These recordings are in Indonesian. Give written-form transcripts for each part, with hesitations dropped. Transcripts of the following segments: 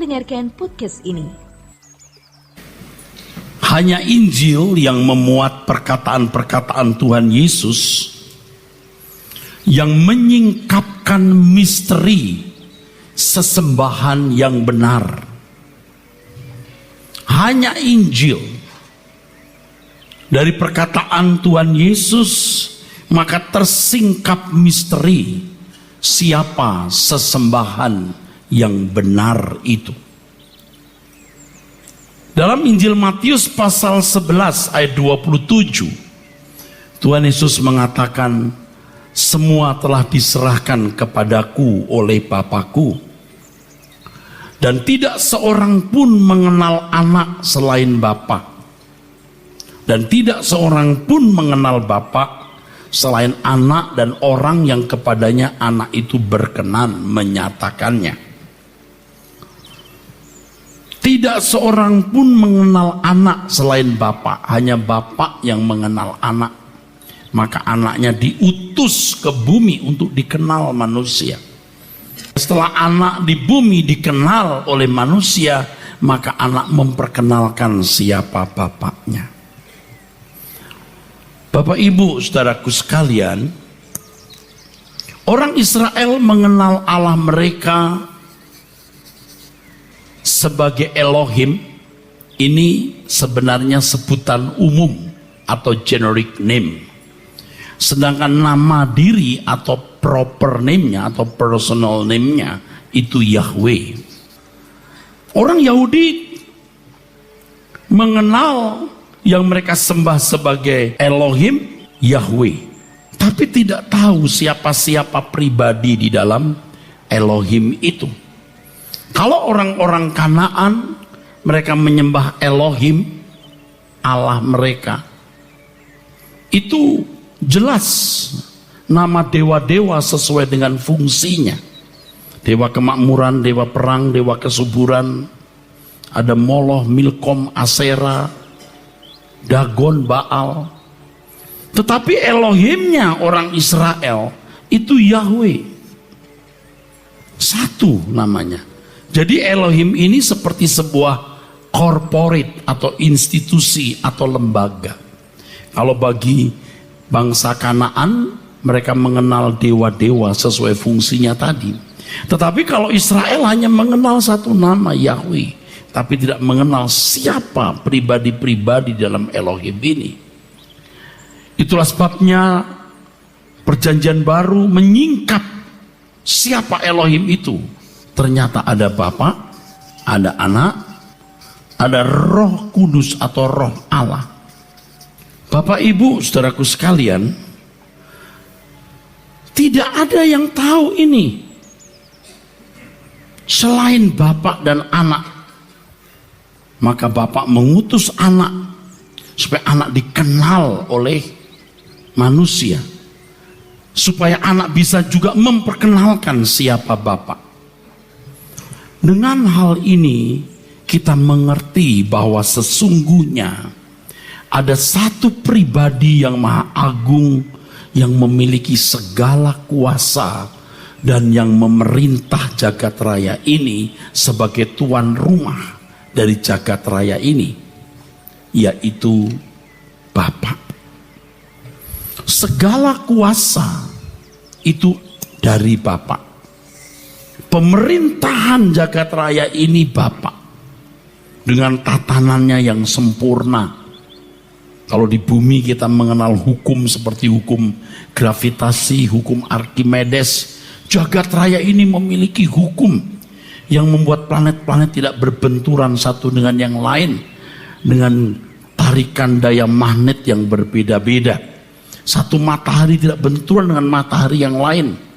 mendengarkan podcast ini. Hanya Injil yang memuat perkataan-perkataan Tuhan Yesus yang menyingkapkan misteri sesembahan yang benar. Hanya Injil. Dari perkataan Tuhan Yesus maka tersingkap misteri siapa sesembahan yang benar itu. Dalam Injil Matius pasal 11 ayat 27, Tuhan Yesus mengatakan, semua telah diserahkan kepadaku oleh Bapa-Ku, dan tidak seorang pun mengenal anak selain Bapa, dan tidak seorang pun mengenal Bapa selain anak dan orang yang kepadanya anak itu berkenan menyatakannya. Tidak seorang pun mengenal anak selain Bapa, hanya Bapa yang mengenal anak. Maka anaknya diutus ke bumi untuk dikenal manusia. Setelah anak di bumi dikenal oleh manusia, maka anak memperkenalkan siapa bapaknya. Bapak Ibu saudaraku sekalian, orang Israel mengenal Allah mereka sebagai Elohim. Ini sebenarnya sebutan umum atau generic name. Sedangkan nama diri atau proper name-nya atau personal name-nya itu Yahweh. Orang Yahudi mengenal yang mereka sembah sebagai Elohim, Yahweh, tapi tidak tahu siapa-siapa pribadi di dalam Elohim itu. Kalau orang-orang Kanaan, mereka menyembah Elohim, Allah mereka. Itu jelas nama dewa-dewa sesuai dengan fungsinya. Dewa kemakmuran, dewa perang, dewa kesuburan. Ada Moloch, Milkom, Asera, Dagon, Baal. Tetapi Elohimnya orang Israel itu Yahweh. Satu namanya. Jadi Elohim ini seperti sebuah corporate atau institusi atau lembaga. Kalau bagi bangsa Kanaan, mereka mengenal dewa-dewa sesuai fungsinya tadi. Tetapi kalau Israel hanya mengenal satu nama, Yahweh, tapi tidak mengenal siapa pribadi-pribadi dalam Elohim ini. Itulah sebabnya Perjanjian Baru menyingkap siapa Elohim itu. Ternyata ada Bapa, ada Anak, ada Roh Kudus atau Roh Allah. Bapak Ibu saudaraku sekalian, tidak ada yang tahu ini selain Bapa dan Anak. Maka Bapa mengutus Anak supaya Anak dikenal oleh manusia, supaya Anak bisa juga memperkenalkan siapa Bapa. Dengan hal ini kita mengerti bahwa sesungguhnya ada satu pribadi yang maha agung, yang memiliki segala kuasa dan yang memerintah jagat raya ini sebagai tuan rumah dari jagat raya ini, yaitu Bapa. Segala kuasa itu dari Bapa. Pemerintahan jagat raya ini Bapa, dengan tatanannya yang sempurna. Kalau di bumi kita mengenal hukum seperti hukum gravitasi, hukum Archimedes, jagat raya ini memiliki hukum yang membuat planet-planet tidak berbenturan satu dengan yang lain, dengan tarikan daya magnet yang berbeda-beda. Satu matahari tidak benturan dengan matahari yang lain.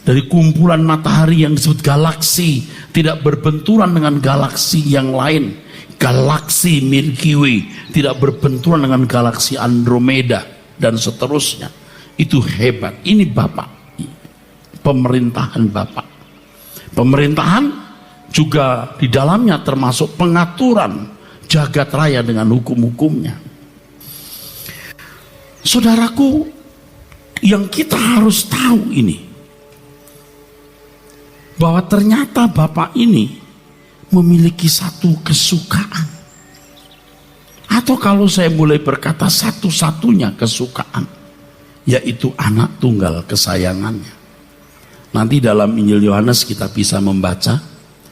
Dari kumpulan matahari yang disebut galaksi tidak berbenturan dengan galaksi yang lain. Galaksi Milky Way tidak berbenturan dengan galaksi Andromeda dan seterusnya. Itu hebat. Ini Bapa. Pemerintahan Bapa. Pemerintahan juga di dalamnya termasuk pengaturan jagat raya dengan hukum-hukumnya. Saudaraku, yang kita harus tahu ini, bahwa ternyata Bapa ini memiliki satu kesukaan. Atau kalau saya mulai berkata satu-satunya kesukaan, yaitu anak tunggal kesayangannya. Nanti dalam Injil Yohanes kita bisa membaca,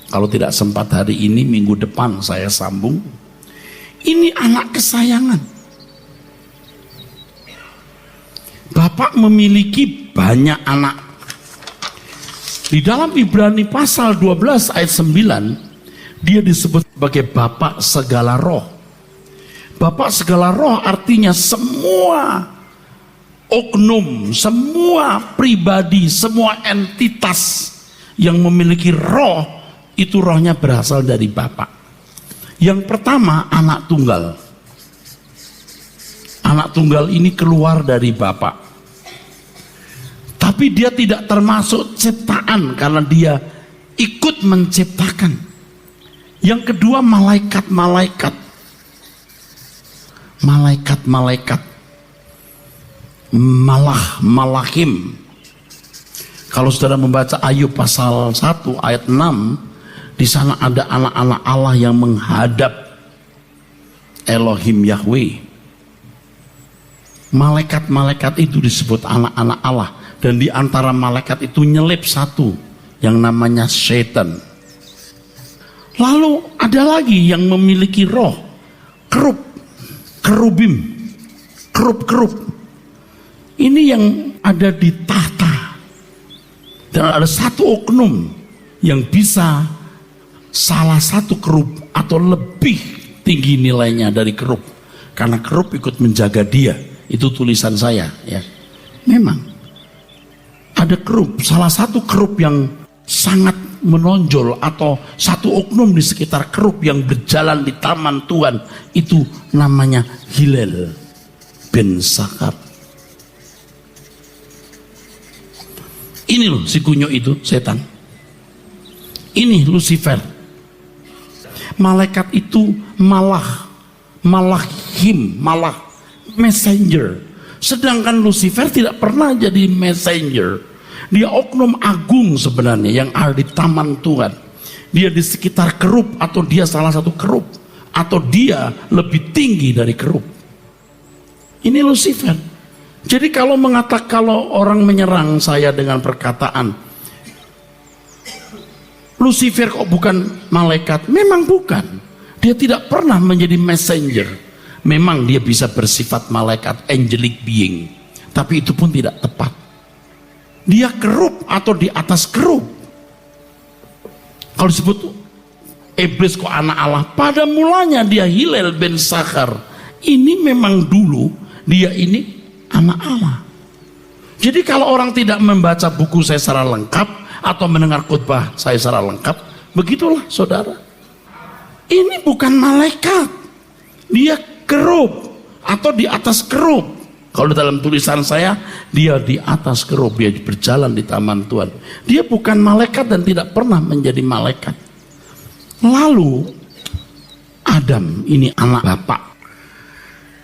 kalau tidak sempat hari ini, minggu depan saya sambung. Ini anak kesayangan. Bapak memiliki banyak anak. Di dalam Ibrani pasal 12 ayat 9, dia disebut sebagai Bapak segala roh. Bapak segala roh artinya semua oknum, semua pribadi, semua entitas yang memiliki roh, itu rohnya berasal dari Bapak. Yang pertama, anak tunggal. Anak tunggal ini keluar dari Bapak. Tapi dia tidak termasuk ciptaan karena dia ikut menciptakan. Yang kedua, malaikat-malaikat. Malaikat-malaikat, malahim. Kalau saudara membaca Ayub pasal 1 ayat 6, di sana ada anak-anak Allah yang menghadap Elohim Yahweh. Malaikat-malaikat itu disebut anak-anak Allah, dan di antara malaikat itu nyelip satu yang namanya setan. Lalu ada lagi yang memiliki roh, kerubim, kerub. Ini yang ada di tahta. Dan ada satu oknum yang bisa salah satu kerub atau lebih tinggi nilainya dari kerub. Karena kerub ikut menjaga dia. Itu tulisan saya, ya. Memang ada kerub, salah satu kerub yang sangat menonjol atau satu oknum di sekitar kerub yang berjalan di taman Tuhan, itu namanya Hillel bin Sakar. Ini loh si kunyuk itu, setan. Ini Lucifer. Malaikat itu malahim, messenger. Sedangkan Lucifer tidak pernah jadi messenger. Dia oknum agung sebenarnya yang ada di taman Tuhan. Dia di sekitar kerub, atau dia salah satu kerub, atau dia lebih tinggi dari kerub. Ini Lucifer. Jadi kalau orang menyerang saya dengan perkataan Lucifer kok bukan malaikat, memang bukan. Dia tidak pernah menjadi messenger. Memang dia bisa bersifat malaikat, angelic being, tapi itu pun tidak tepat. Dia kerub atau di atas kerub. Kalau disebut iblis kok anak Allah, pada mulanya dia Hillel bin Sakar. Ini memang dulu dia ini anak Allah. Jadi kalau orang tidak membaca buku saya secara lengkap atau mendengar khotbah saya secara lengkap, begitulah saudara. Ini bukan malaikat. Dia kerub atau di atas kerub. Kalau dalam tulisan saya, dia di atas kerub, dia berjalan di taman Tuhan. Dia bukan malaikat dan tidak pernah menjadi malaikat. Lalu Adam ini anak Bapak.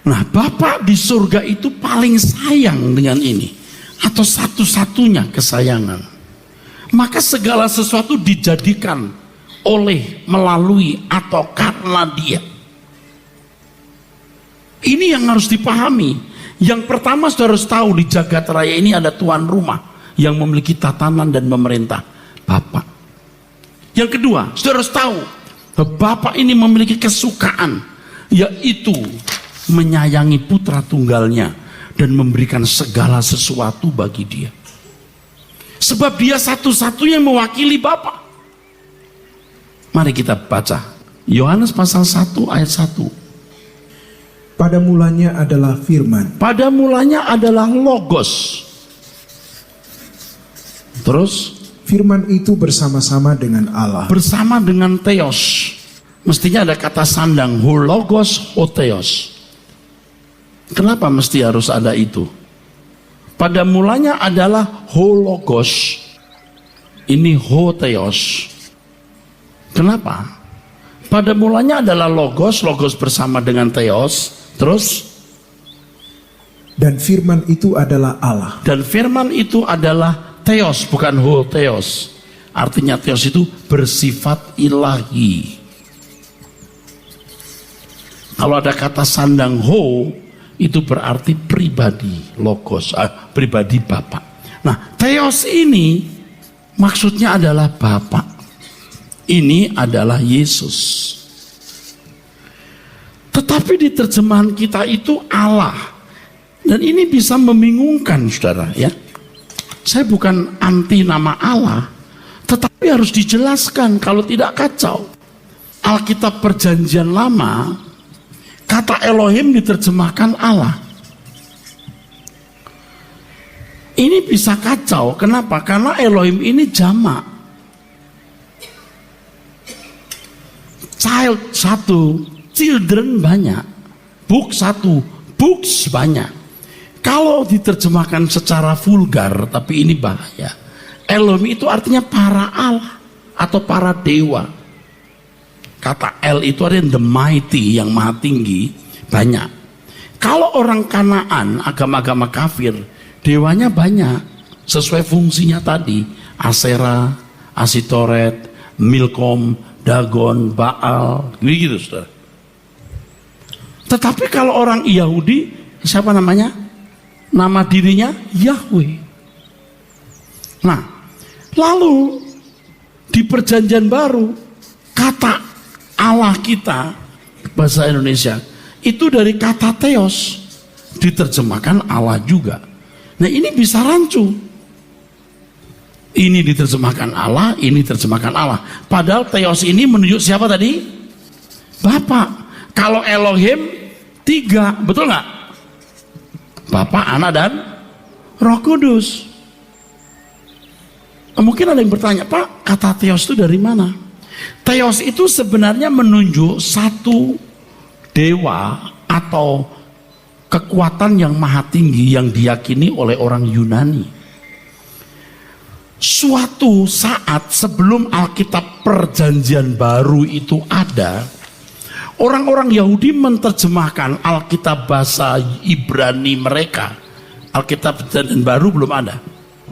Nah, Bapak di surga itu paling sayang dengan ini, atau satu-satunya kesayangan. Maka segala sesuatu dijadikan oleh, melalui, atau karena dia. Ini yang harus dipahami. Yang pertama, saudara harus tahu di jagat raya ini ada tuan rumah yang memiliki tatanan dan memerintah, Bapak. Yang kedua, saudara harus tahu Bapak ini memiliki kesukaan, yaitu menyayangi putra tunggalnya dan memberikan segala sesuatu bagi dia. Sebab dia satu-satunya yang mewakili Bapak. Mari kita baca Yohanes pasal 1 ayat 1. Pada mulanya adalah firman. Pada mulanya adalah logos. Terus Firman itu bersama-sama dengan Allah. Bersama dengan theos. Mestinya ada kata sandang, ho logos, ho theos. Kenapa mesti harus ada itu? Pada mulanya adalah ho logos. Ini ho theos. Kenapa? Pada mulanya adalah logos, logos bersama dengan theos. Terus, dan firman itu adalah Allah. Dan firman itu adalah theos, bukan ho theos. Artinya Theos itu bersifat ilahi. Kalau ada kata sandang ho, itu berarti pribadi, logos, pribadi Bapa. Nah, Theos ini maksudnya adalah Bapa. Ini adalah Yesus. Tetapi di terjemahan kita itu Allah. Dan ini bisa membingungkan, saudara, ya. Saya bukan anti nama Allah, tetapi harus dijelaskan, kalau tidak kacau. Alkitab Perjanjian Lama, kata Elohim diterjemahkan Allah. Ini bisa kacau, kenapa? Karena Elohim ini jamak. Child satu, children banyak, book satu, books banyak. Kalau diterjemahkan secara vulgar, tapi ini bahaya. Elohim itu artinya para Allah atau para dewa. Kata El itu artinya the mighty, yang maha tinggi, banyak. Kalau orang Kanaan, agama-agama kafir, dewanya banyak, sesuai fungsinya tadi. Asera, Asitoret, Milkom, Dagon, Baal, begitu, saudara. Tetapi kalau orang Yahudi, siapa namanya? Nama dirinya Yahweh. Nah, lalu di Perjanjian Baru, kata Allah kita, bahasa Indonesia, itu dari kata Theos, diterjemahkan Allah juga. Nah, ini bisa rancu. Ini diterjemahkan Allah, ini diterjemahkan Allah. Padahal Theos ini menunjuk siapa tadi? Bapa. Kalau Elohim 3, betul nggak? Bapa, Anak, dan Roh Kudus. Mungkin ada yang bertanya, Pak, kata Theos itu dari mana? Theos itu sebenarnya menunjuk satu dewa atau kekuatan yang maha tinggi yang diyakini oleh orang Yunani. Suatu saat sebelum Alkitab Perjanjian Baru itu ada, orang-orang Yahudi menerjemahkan Alkitab bahasa Ibrani mereka. Alkitab Perjanjian Baru belum ada.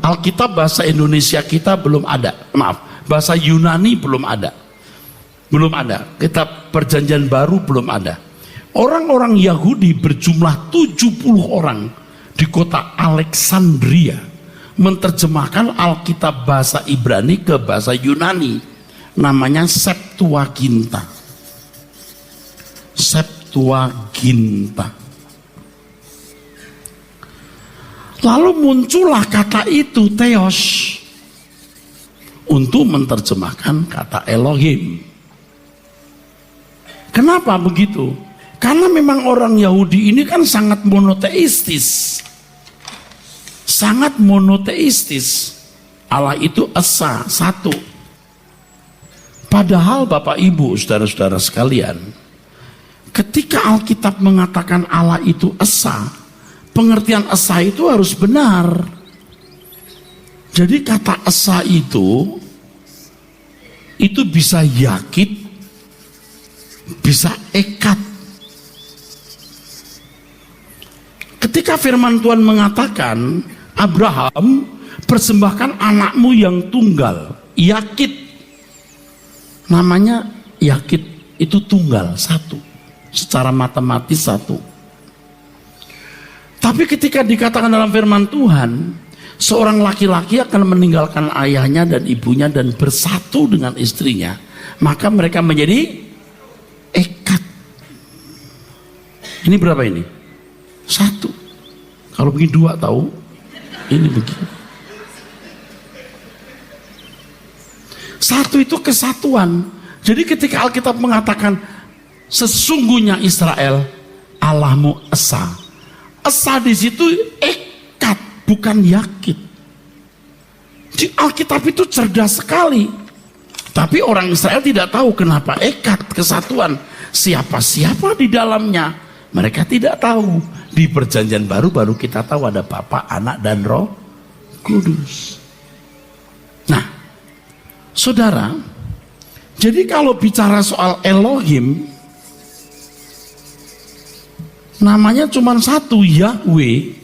Alkitab bahasa Indonesia kita belum ada. Maaf, bahasa Yunani belum ada. Belum ada. Kitab Perjanjian Baru belum ada. Orang-orang Yahudi berjumlah 70 orang di kota Alexandria menerjemahkan Alkitab bahasa Ibrani ke bahasa Yunani. Namanya Septuaginta. Septuaginta. Lalu muncullah kata itu Theos untuk menerjemahkan kata Elohim. Kenapa begitu? Karena memang orang Yahudi ini kan sangat monoteistis. Sangat monoteistis. Allah itu esa, satu. Padahal Bapak Ibu, saudara-saudara sekalian, ketika Alkitab mengatakan Allah itu esa, pengertian esa itu harus benar. Jadi kata esa itu bisa yakit, bisa ekat. Ketika firman Tuhan mengatakan, Abraham, persembahkan anakmu yang tunggal, yakit. Namanya yakit itu tunggal, satu. Secara matematis satu. Tapi ketika dikatakan dalam firman Tuhan, seorang laki-laki akan meninggalkan ayahnya dan ibunya dan bersatu dengan istrinya, maka mereka menjadi ekat. Ini berapa ini? Satu. Kalau begini dua tahu, ini begini. Satu itu kesatuan. Jadi ketika Alkitab mengatakan sesungguhnya Israel Allahmu esa. Esa di situ ekat, bukan yakit. Di Alkitab itu cerdas sekali. Tapi orang Israel tidak tahu kenapa ekat, kesatuan. Siapa-siapa di dalamnya, mereka tidak tahu. Di Perjanjian Baru kita tahu ada Bapa, Anak, dan Roh Kudus. Nah, saudara, jadi kalau bicara soal Elohim, namanya cuma satu, Yahweh.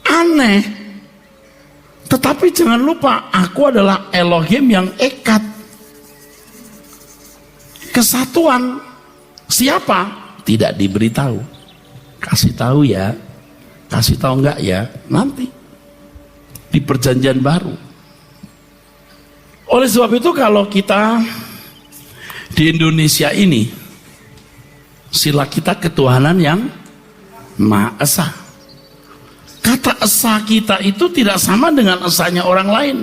Aneh, Tetapi jangan lupa, aku adalah Elohim yang ekat. Kesatuan siapa? Tidak diberitahu. Kasih tahu ya. Kasih tahu enggak ya? Nanti di perjanjian baru. Oleh sebab itu kalau kita di Indonesia ini, sila kita ketuhanan yang Maha Esa. Kata esa kita itu tidak sama dengan esanya orang lain.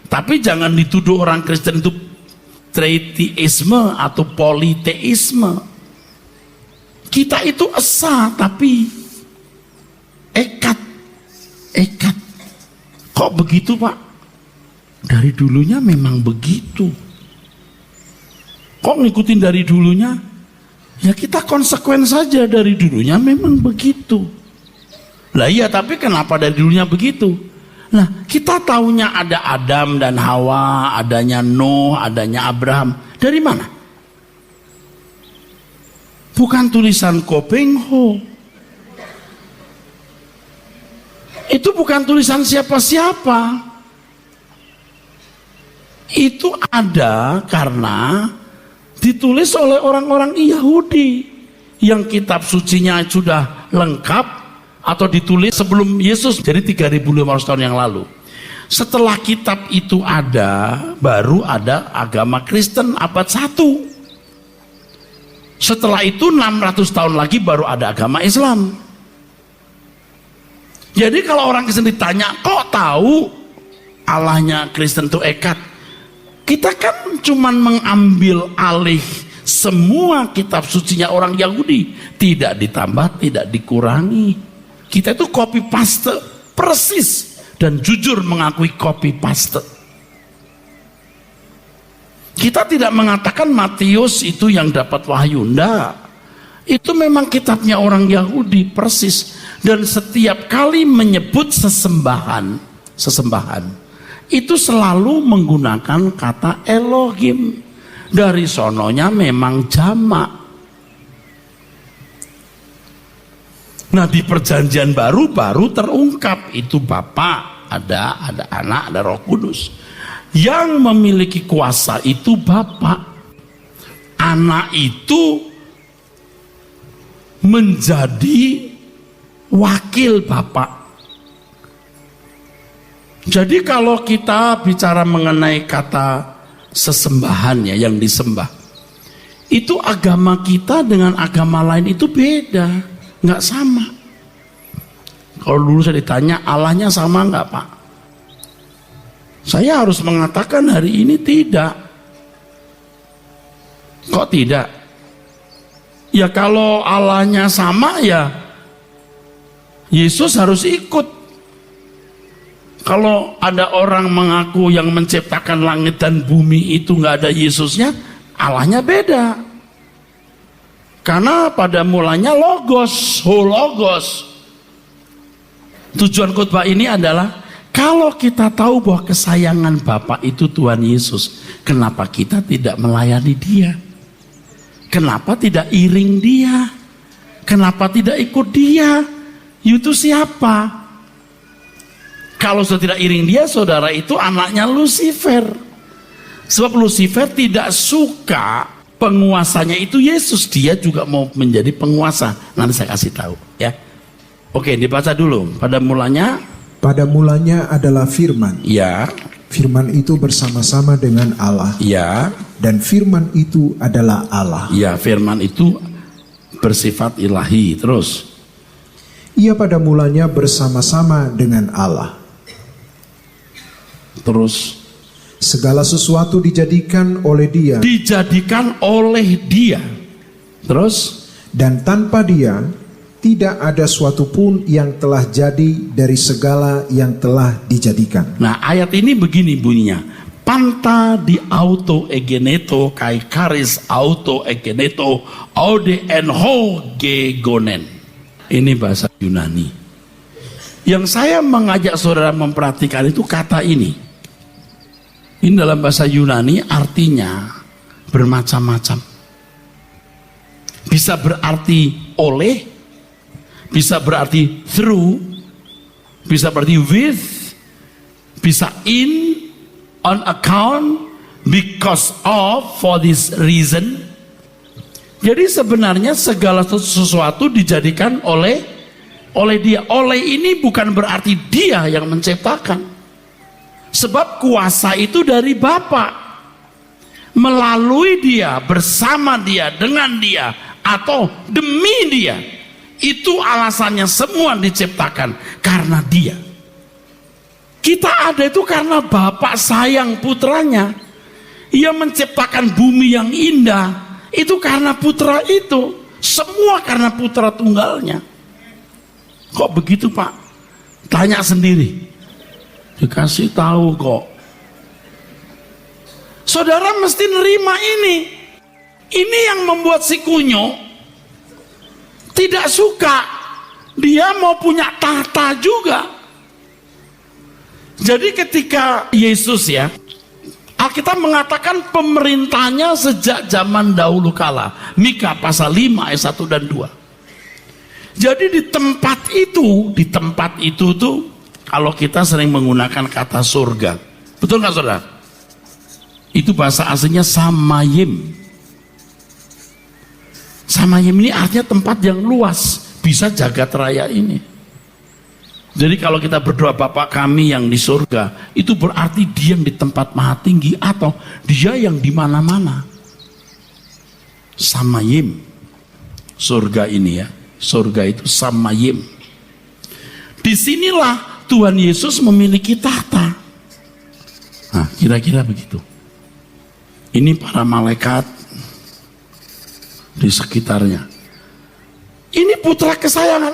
Tapi jangan dituduh orang Kristen itu triteisme atau politeisme. Kita itu esa tapi ekat. Kok begitu, Pak? Dari dulunya memang begitu. Kok ngikutin dari dulunya? Ya kita konsekuen saja, dari dulunya memang begitu. Lah iya, tapi kenapa dari dulunya begitu? Nah, kita taunya ada Adam dan Hawa, adanya Nuh, adanya Abraham. Dari mana? Bukan tulisan Kopeng Ho. Itu bukan tulisan siapa-siapa. Itu ada karena ditulis oleh orang-orang Yahudi yang kitab sucinya sudah lengkap atau ditulis sebelum Yesus, jadi 3.500 tahun yang lalu. Setelah kitab itu ada, baru ada agama Kristen abad 1. Setelah itu 600 tahun lagi baru ada agama Islam. Jadi kalau orang Kristen ditanya, kok tahu Allahnya Kristen itu ekat? Kita kan cuman mengambil alih semua kitab sucinya orang Yahudi, tidak ditambah, tidak dikurangi. Kita itu copy paste persis, dan jujur mengakui copy paste. Kita tidak mengatakan Matius itu yang dapat wahyu, enggak. Itu memang kitabnya orang Yahudi persis, dan setiap kali menyebut sesembahan itu selalu menggunakan kata Elohim. Dari sononya memang jamak. Nah, di perjanjian baru terungkap itu Bapa, ada Anak, ada Roh Kudus. Yang memiliki kuasa itu Bapa. Anak itu menjadi wakil Bapa. Jadi kalau kita bicara mengenai kata sesembahannya yang disembah, itu agama kita dengan agama lain itu beda. Nggak sama. Kalau dulu saya ditanya Allahnya sama nggak, Pak? Saya harus mengatakan hari ini tidak. Kok tidak? Ya kalau Allahnya sama ya Yesus harus ikut. Kalau ada orang mengaku yang menciptakan langit dan bumi itu nggak ada Yesusnya, Allahnya beda. Karena pada mulanya logos, hologos. Tujuan khotbah ini adalah kalau kita tahu bahwa kesayangan Bapa itu Tuhan Yesus, kenapa kita tidak melayani Dia? Kenapa tidak iring Dia? Kenapa tidak ikut Dia? Itu siapa? Kalau sudah tidak iring Dia, saudara, itu anaknya Lucifer. Sebab Lucifer tidak suka penguasanya itu Yesus, dia juga mau menjadi penguasa. Nanti saya kasih tahu ya. Oke, dibaca dulu. Pada mulanya adalah firman. Ya. Firman itu bersama-sama dengan Allah. Ya. Dan firman itu adalah Allah. Ya, firman itu bersifat ilahi. Terus. Ia pada mulanya bersama-sama dengan Allah. Terus. Segala sesuatu dijadikan oleh Dia. Dijadikan oleh Dia. Terus. Dan tanpa Dia tidak ada suatu pun yang telah jadi dari segala yang telah dijadikan. Nah, ayat ini begini bunyinya. Panta di auto egeneto kai karis auto egeneto ode enho gegonen. Ini bahasa Yunani. Yang saya mengajak saudara memperhatikan itu kata ini. Ini dalam bahasa Yunani artinya bermacam-macam. Bisa berarti oleh, bisa berarti through, bisa berarti with, bisa in, on account, because of, for this reason. Jadi sebenarnya segala sesuatu dijadikan oleh dia. Oleh ini bukan berarti dia yang menciptakan. Sebab kuasa itu dari Bapa. Melalui dia, bersama dia, dengan dia, atau demi dia. Itu alasannya semua diciptakan karena dia. Kita ada itu karena Bapak sayang putranya. Ia menciptakan bumi yang indah. Itu karena putra itu. Semua karena putra tunggalnya. Kok begitu, Pak? Tanya sendiri. Dikasih tahu kok. Saudara mesti nerima ini. Ini yang membuat si Kunyo tidak suka. Dia mau punya tahta juga. Jadi ketika Yesus ya, Alkitab mengatakan pemerintahnya sejak zaman dahulu kala. Mika pasal 5 ayat 1 dan 2. Jadi di tempat itu tuh, kalau kita sering menggunakan kata surga. Betul nggak saudara? Itu bahasa aslinya Samayim. Samayim ini artinya tempat yang luas, bisa jagat raya ini. Jadi kalau kita berdoa Bapa kami yang di surga, itu berarti dia yang di tempat maha tinggi atau dia yang di mana-mana. Samayim. Surga ini ya, surga itu Samayim. Disinilah Tuhan Yesus memiliki tahta. Nah, kira-kira begitu. Ini para malaikat di sekitarnya. Ini putra kesayangan.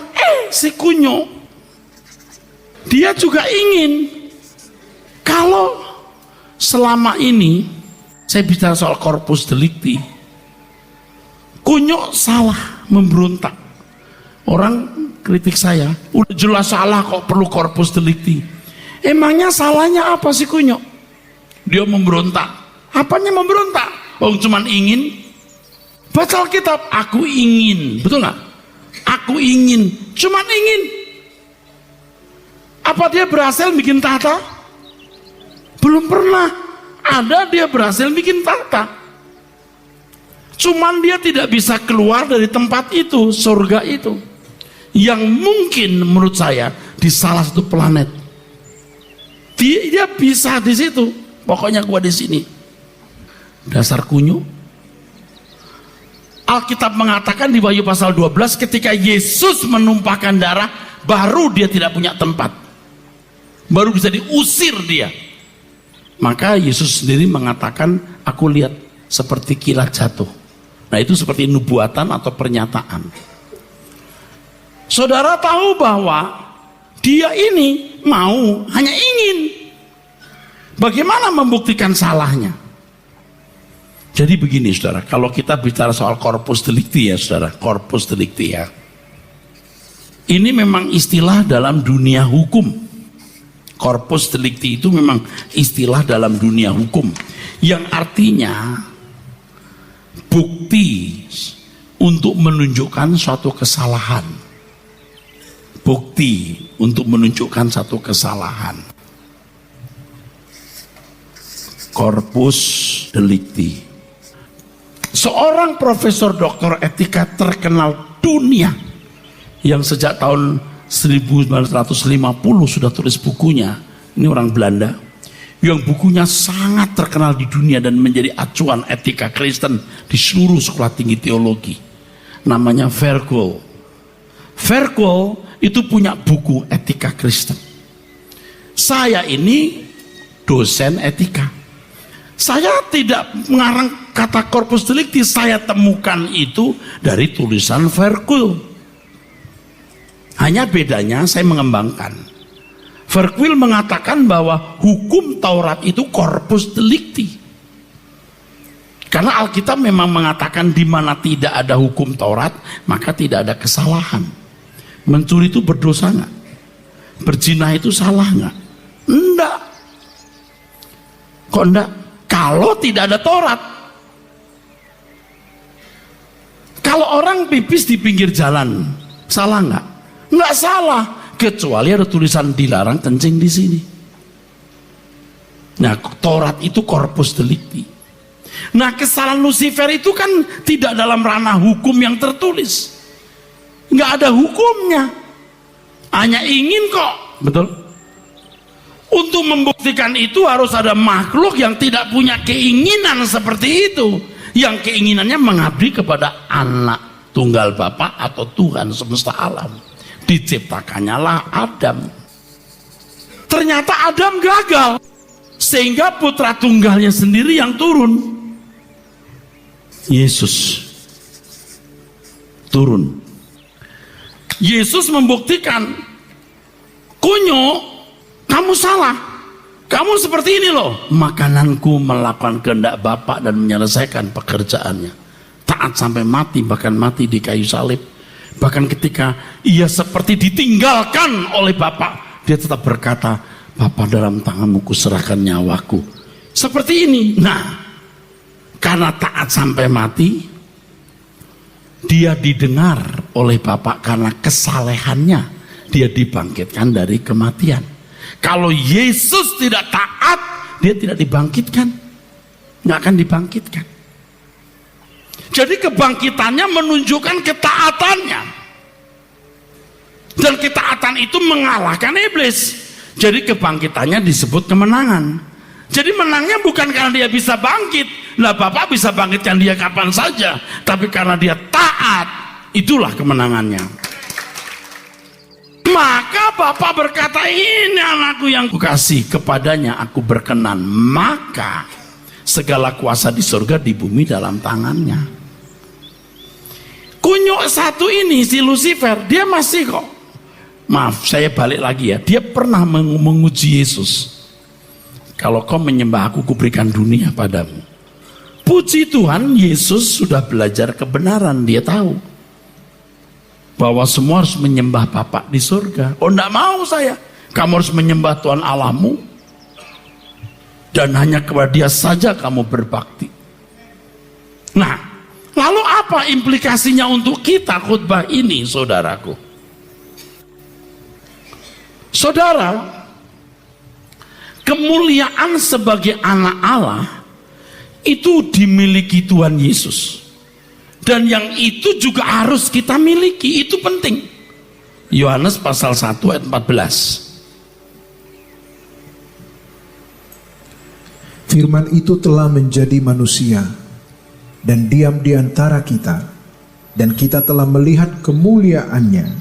Si Kunyo, dia juga ingin. Kalau selama ini saya bicara soal corpus delicti, Kunyo salah, memberontak. Orang kritik saya, udah jelas salah kok perlu corpus delicti. Emangnya salahnya apa sih Kunyo? Dia memberontak. Apanya memberontak? Oh, cuman ingin. Baca Alkitab, aku ingin. Betul nggak? Aku ingin. Cuman ingin. Apa dia berhasil bikin tahta? Belum pernah. Ada dia berhasil bikin tahta. Cuman dia tidak bisa keluar dari tempat itu, surga itu. Yang mungkin menurut saya di salah satu planet. Dia bisa di situ. Pokoknya gua di sini. Dasar Kunyo. Alkitab mengatakan di Wahyu pasal 12 ketika Yesus menumpahkan darah, baru dia tidak punya tempat. Baru bisa diusir dia. Maka Yesus sendiri mengatakan, aku lihat seperti kilat jatuh. Nah, itu seperti nubuatan atau pernyataan. Saudara tahu bahwa dia ini mau, hanya ingin. Bagaimana membuktikan salahnya? Jadi begini saudara, kalau kita bicara soal corpus delicti ya saudara, corpus delicti ya. Ini memang istilah dalam dunia hukum. Corpus delicti itu memang istilah dalam dunia hukum. Yang artinya bukti untuk menunjukkan suatu kesalahan. Bukti untuk menunjukkan satu kesalahan. Corpus delicti. Seorang profesor doktor etika terkenal dunia yang sejak tahun 1950 sudah tulis bukunya. Ini orang Belanda yang bukunya sangat terkenal di dunia dan menjadi acuan etika Kristen di seluruh sekolah tinggi teologi. Namanya Verkuil. Verkuil itu punya buku etika Kristen. Saya ini dosen etika. Saya tidak mengarang kata corpus delicti, saya temukan itu dari tulisan Verkuil. Hanya bedanya saya mengembangkan. Verkuil mengatakan bahwa hukum Taurat itu corpus delicti. Karena Alkitab memang mengatakan di mana tidak ada hukum Taurat, maka tidak ada kesalahan. Mencuri itu berdosa nggak? Berzina itu salah nggak? Enggak. Kok enggak? Kalau tidak ada Taurat. Kalau orang pipis di pinggir jalan, salah nggak? Nggak salah, kecuali ada tulisan dilarang kencing di sini. Nah, Taurat itu corpus delicti. Nah, kesalahan Lucifer itu kan tidak dalam ranah hukum yang tertulis. Nggak ada hukumnya. Hanya ingin kok, betul? Untuk membuktikan itu harus ada makhluk yang tidak punya keinginan seperti itu. Yang keinginannya mengabdi kepada anak tunggal Bapa atau Tuhan semesta alam. Diciptakannya lah Adam. Ternyata Adam gagal. Sehingga putra tunggalnya sendiri yang turun. Yesus turun. Yesus membuktikan, Kunyo, kamu salah. Kamu seperti ini loh. Makananku melakukan kehendak Bapa dan menyelesaikan pekerjaannya. Taat sampai mati, bahkan mati di kayu salib. Bahkan ketika ia seperti ditinggalkan oleh Bapa, dia tetap berkata, Bapa, dalam tanganmu kuserahkan nyawaku. Seperti ini. Nah, karena taat sampai mati, dia didengar oleh Bapa karena kesalehannya. Dia dibangkitkan dari kematian. Kalau Yesus tidak taat, dia tidak dibangkitkan. Nggak akan dibangkitkan. Jadi kebangkitannya menunjukkan ketaatannya. Dan ketaatan itu mengalahkan iblis. Jadi kebangkitannya disebut kemenangan. Jadi menangnya bukan karena dia bisa bangkit. Nah, Bapak bisa bangkitkan dia kapan saja. Tapi karena dia taat, itulah kemenangannya. Maka Bapak berkata, ini anakku yang kukasih, kepadanya aku berkenan. Maka segala kuasa di surga di bumi dalam tangannya. Kunyuk satu ini, si Lucifer, dia masih kok. Maaf, saya balik lagi ya. Dia pernah menguji Yesus. Kalau kau menyembah aku, kuberikan dunia padamu. Puji Tuhan, Yesus sudah belajar kebenaran. Dia tahu bahwa semua harus menyembah Bapa di surga. Oh, enggak mau saya. Kamu harus menyembah Tuhan Allahmu. Dan hanya kepada Dia saja kamu berbakti. Nah, lalu apa implikasinya untuk kita khutbah ini, saudaraku? Saudara, kemuliaan sebagai anak Allah itu dimiliki Tuhan Yesus. Dan yang itu juga harus kita miliki, itu penting. Yohanes pasal 1 ayat 14. Firman itu telah menjadi manusia dan diam di antara kita, dan kita telah melihat kemuliaannya,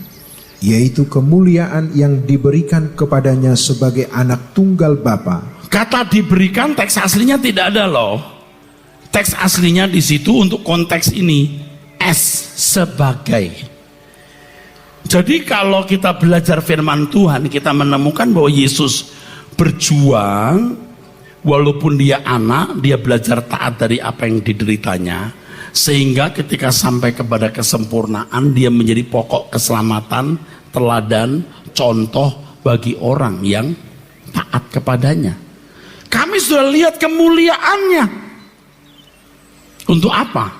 yaitu kemuliaan yang diberikan kepadanya sebagai anak tunggal Bapa. Kata diberikan, teks aslinya tidak ada loh. Teks aslinya di situ untuk konteks ini sebagai. Jadi kalau kita belajar firman Tuhan, kita menemukan bahwa Yesus berjuang, walaupun dia anak, dia belajar taat dari apa yang dideritanya. Sehingga ketika sampai kepada kesempurnaan, dia menjadi pokok keselamatan, teladan, contoh bagi orang yang taat kepadanya. Kami sudah lihat kemuliaannya. Untuk apa?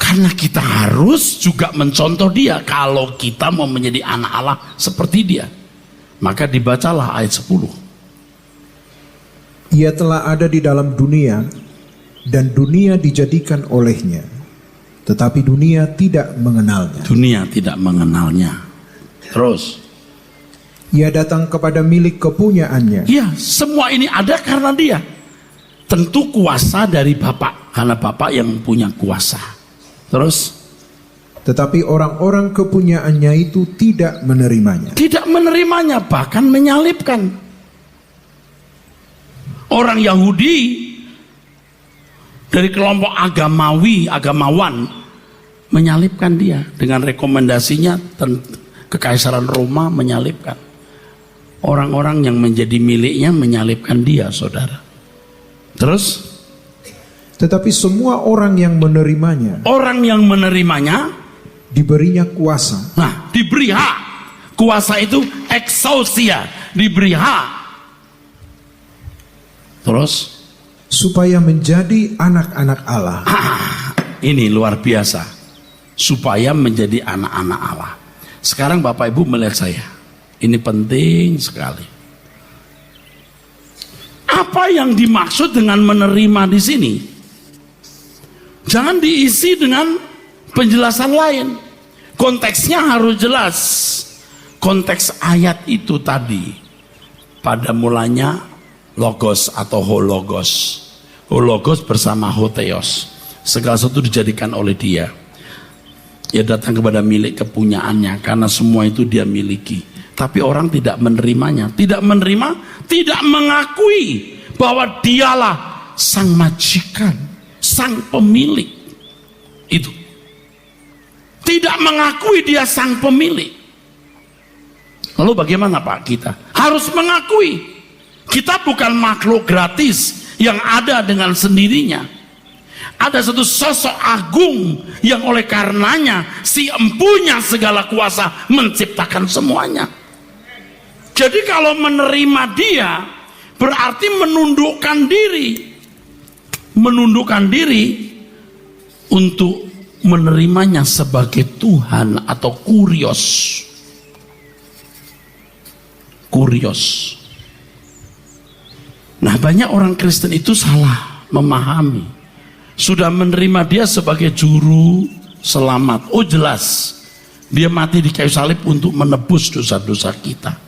Karena kita harus juga mencontoh dia. Kalau kita mau menjadi anak Allah seperti dia, maka dibacalah ayat 10. Ia telah ada di dalam dunia, dan dunia dijadikan olehnya, tetapi dunia tidak mengenalnya. Dunia tidak mengenalnya. Terus, ia datang kepada milik kepunyaannya. ya, semua ini ada karena dia. Tentu kuasa dari Bapa, karena Bapa yang punya kuasa. Terus, tetapi orang-orang kepunyaannya itu tidak menerimanya. tidak menerimanya, bahkan menyalibkan. Orang Yahudi dari kelompok agamawan menyalibkan dia dengan rekomendasinya kekaisaran Roma menyalibkan. Orang-orang yang menjadi miliknya menyalibkan dia, saudara. Terus, tetapi semua orang yang menerimanya, diberinya kuasa. Nah, diberi hak. Kuasa itu exousia, diberi hak. Terus, supaya menjadi anak-anak Allah. Ini luar biasa. Supaya menjadi anak-anak Allah. Sekarang Bapak Ibu melihat saya. Ini penting sekali. Apa yang dimaksud dengan menerima di sini? Jangan diisi dengan penjelasan lain. Konteksnya harus jelas. Konteks ayat itu tadi, pada mulanya logos atau hologos. Hologos bersama hotheos. Segala sesuatu dijadikan oleh dia. Ia datang kepada milik kepunyaannya, karena semua itu dia miliki. Tapi orang tidak menerimanya. Tidak menerima, tidak mengakui bahwa dialah sang majikan, sang pemilik. Itu. Tidak mengakui dia sang pemilik. Lalu bagaimana Pak kita? Harus mengakui. Kita bukan makhluk gratis yang ada dengan sendirinya. Ada satu sosok agung yang oleh karenanya si empunya segala kuasa menciptakan semuanya. Jadi kalau menerima dia berarti menundukkan diri. Menundukkan diri untuk menerimanya sebagai Tuhan atau kurios. Kurios. Nah, banyak orang Kristen itu salah memahami. Sudah menerima dia sebagai juru selamat. Oh jelas, dia mati di kayu salib untuk menebus dosa-dosa kita.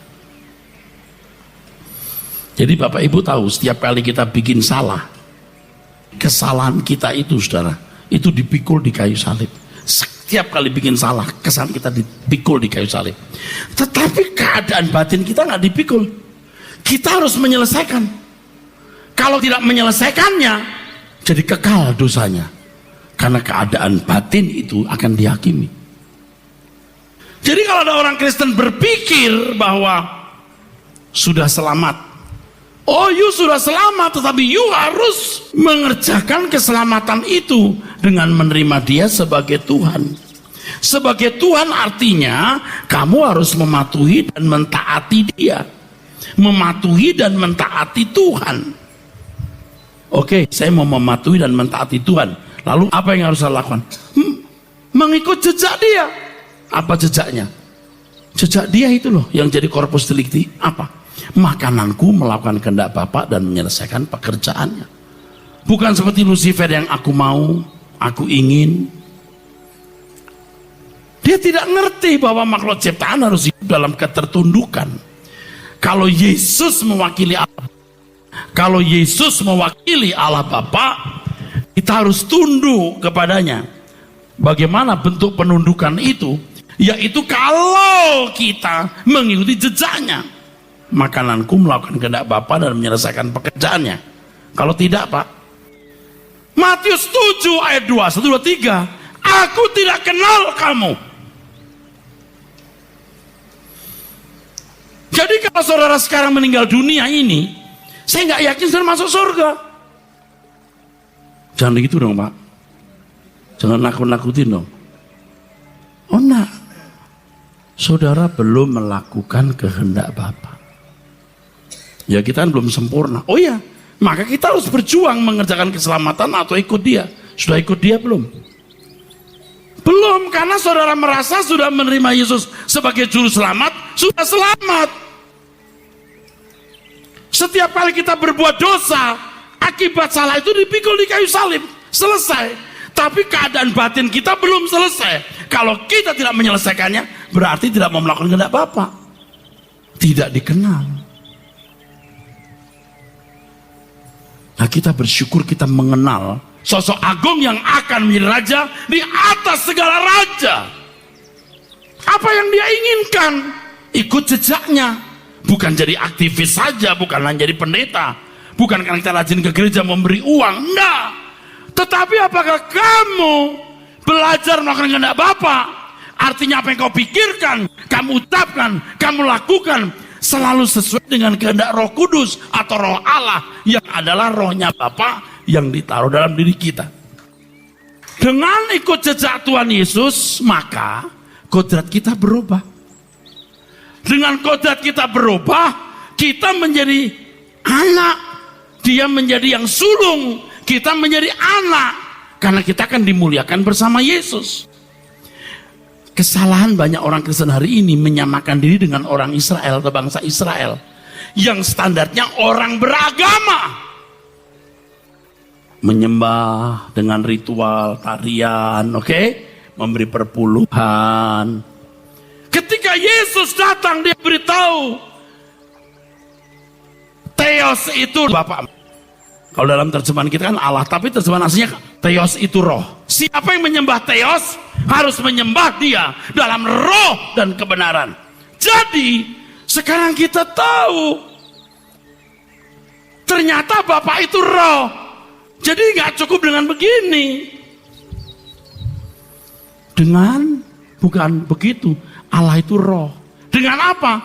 Jadi Bapak Ibu tahu, setiap kali kita bikin salah, kesalahan kita itu saudara, itu dipikul di kayu salib. Setiap kali bikin salah, kesalahan kita dipikul di kayu salib. Tetapi keadaan batin kita nggak dipikul. Kita harus menyelesaikan. Kalau tidak menyelesaikannya, jadi kekal dosanya. Karena keadaan batin itu akan dihakimi. Jadi kalau ada orang Kristen berpikir bahwa sudah selamat, oh you sudah selamat, tetapi you harus mengerjakan keselamatan itu dengan menerima dia sebagai Tuhan. Sebagai Tuhan artinya kamu harus mematuhi dan mentaati dia. Mematuhi dan mentaati Tuhan. Oke, saya mau mematuhi dan mentaati Tuhan. Lalu apa yang harus saya lakukan? Mengikut jejak dia. Apa jejaknya? Jejak dia itu loh yang jadi corpus delicti. Apa? Makananku melakukan kehendak Bapa dan menyelesaikan pekerjaannya. Bukan seperti Lucifer yang aku mau, aku ingin. Dia tidak ngerti bahwa makhluk ciptaan harus hidup dalam ketertundukan. Kalau Yesus mewakili Allah, kalau Yesus mewakili Allah Bapa, kita harus tunduk kepadanya. Bagaimana bentuk penundukan itu? Yaitu kalau kita mengikuti jejaknya. Makananku melakukan kehendak Bapa dan menyelesaikan pekerjaannya. Kalau tidak Pak, Matius 7 ayat 2, 1, 2, 3, aku tidak kenal kamu. Jadi kalau saudara sekarang meninggal dunia ini, saya nggak yakin saudara masuk surga. Jangan begitu dong Pak. Jangan nakut-nakutin dong. Oh nah, saudara belum melakukan kehendak Bapa. Ya kita kan belum sempurna. Oh ya, maka kita harus berjuang mengerjakan keselamatan atau ikut dia. Sudah ikut dia belum? Belum, karena saudara merasa sudah menerima Yesus sebagai juru selamat, sudah selamat. Setiap kali kita berbuat dosa, akibat salah itu dipikul di kayu salib. Selesai. Tapi keadaan batin kita belum selesai. Kalau kita tidak menyelesaikannya, berarti tidak mau melakukan kehendak Bapa. Tidak dikenal. Nah kita bersyukur kita mengenal sosok agung yang akan menjadi raja di atas segala raja. Apa yang dia inginkan? Ikut jejaknya. Bukan jadi aktivis saja, bukan hanya jadi pendeta, bukan karena kita rajin ke gereja memberi uang, enggak. Tetapi apakah kamu belajar melakukan kehendak Bapa? Artinya apa yang kau pikirkan, kamu ucapkan, kamu lakukan selalu sesuai dengan kehendak Roh Kudus atau Roh Allah yang adalah rohnya Bapa yang ditaruh dalam diri kita. Dengan ikut jejak Tuhan Yesus, maka kodrat kita berubah. Dengan kodrat kita berubah, kita menjadi anak. Dia menjadi yang sulung, kita menjadi anak. Karena kita akan dimuliakan bersama Yesus. Kesalahan banyak orang Kristen hari ini menyamakan diri dengan orang Israel atau bangsa Israel. yang standarnya orang beragama. Menyembah dengan ritual, tarian, oke? Memberi perpuluhan. Ketika Yesus datang, dia beritahu, Theos itu Bapa. Kalau dalam terjemahan kita kan Allah, tapi terjemahan aslinya Theos itu roh. Siapa yang menyembah Theos harus menyembah dia dalam roh dan kebenaran. Jadi sekarang kita tahu ternyata Bapa itu roh. Jadi nggak cukup dengan begini. Bukan begitu. Allah itu roh. Dengan apa?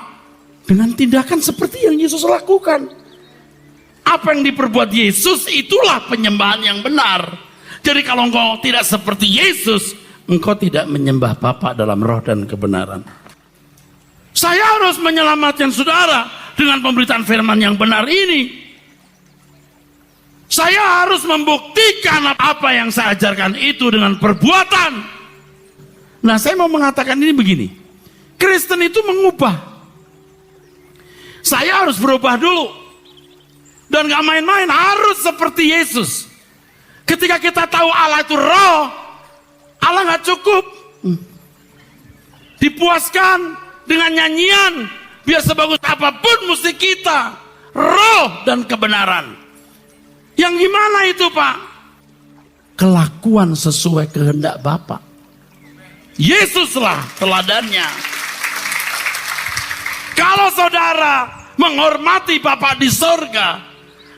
Dengan tindakan seperti yang Yesus lakukan. Apa yang diperbuat Yesus itulah penyembahan yang benar. Jadi kalau engkau tidak seperti Yesus, engkau tidak menyembah Bapa dalam roh dan kebenaran. Saya harus menyelamatkan saudara dengan pemberitaan firman yang benar ini. Saya harus membuktikan apa yang saya ajarkan itu dengan perbuatan. Nah, saya mau mengatakan ini begini. Kristen itu mengubah. Saya harus berubah dulu. Dan gak main-main, harus seperti Yesus. Ketika kita tahu Allah itu roh, Allah gak cukup dipuaskan dengan nyanyian, biar sebagus apapun musik kita, roh dan kebenaran. Yang gimana itu Pak? Kelakuan sesuai kehendak Bapa. Yesuslah teladannya. Kalau saudara menghormati Bapa di sorga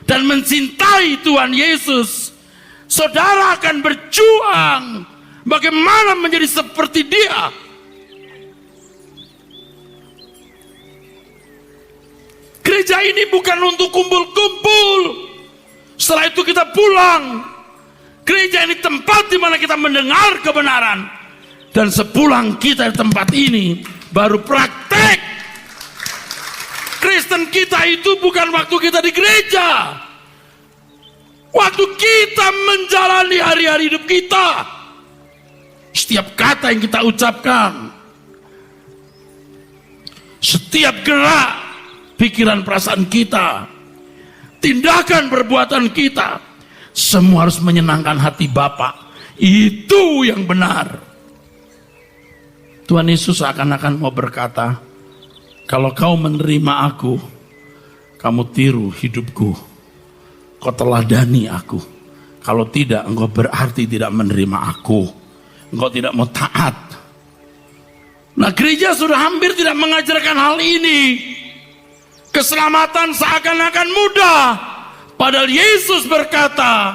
dan mencintai Tuhan Yesus, saudara akan berjuang bagaimana menjadi seperti Dia. Gereja ini bukan untuk kumpul-kumpul, setelah itu kita pulang. Gereja ini tempat di mana kita mendengar kebenaran, dan sepulang kita di tempat ini baru praktek. Kristen kita itu bukan waktu kita di gereja, waktu kita menjalani hari-hari hidup kita. Setiap kata yang kita ucapkan, setiap gerak pikiran perasaan kita, tindakan perbuatan kita, semua harus menyenangkan hati Bapa. Itu yang benar. Tuhan Yesus akan mau berkata, kalau kau menerima aku, kamu tiru hidupku, kau teladani aku. Kalau tidak, engkau berarti tidak menerima aku, engkau tidak mau taat. Nah, gereja sudah hampir tidak mengajarkan hal ini. Keselamatan seakan-akan mudah, padahal Yesus berkata,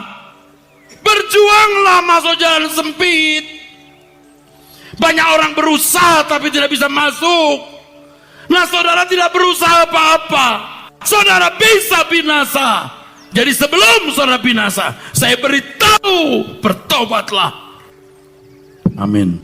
berjuanglah masuk jalan sempit. Banyak orang berusaha tapi tidak bisa masuk. Nah, saudara tidak berusaha apa-apa, saudara bisa binasa. Jadi sebelum saudara binasa, saya beritahu, bertobatlah. Amin.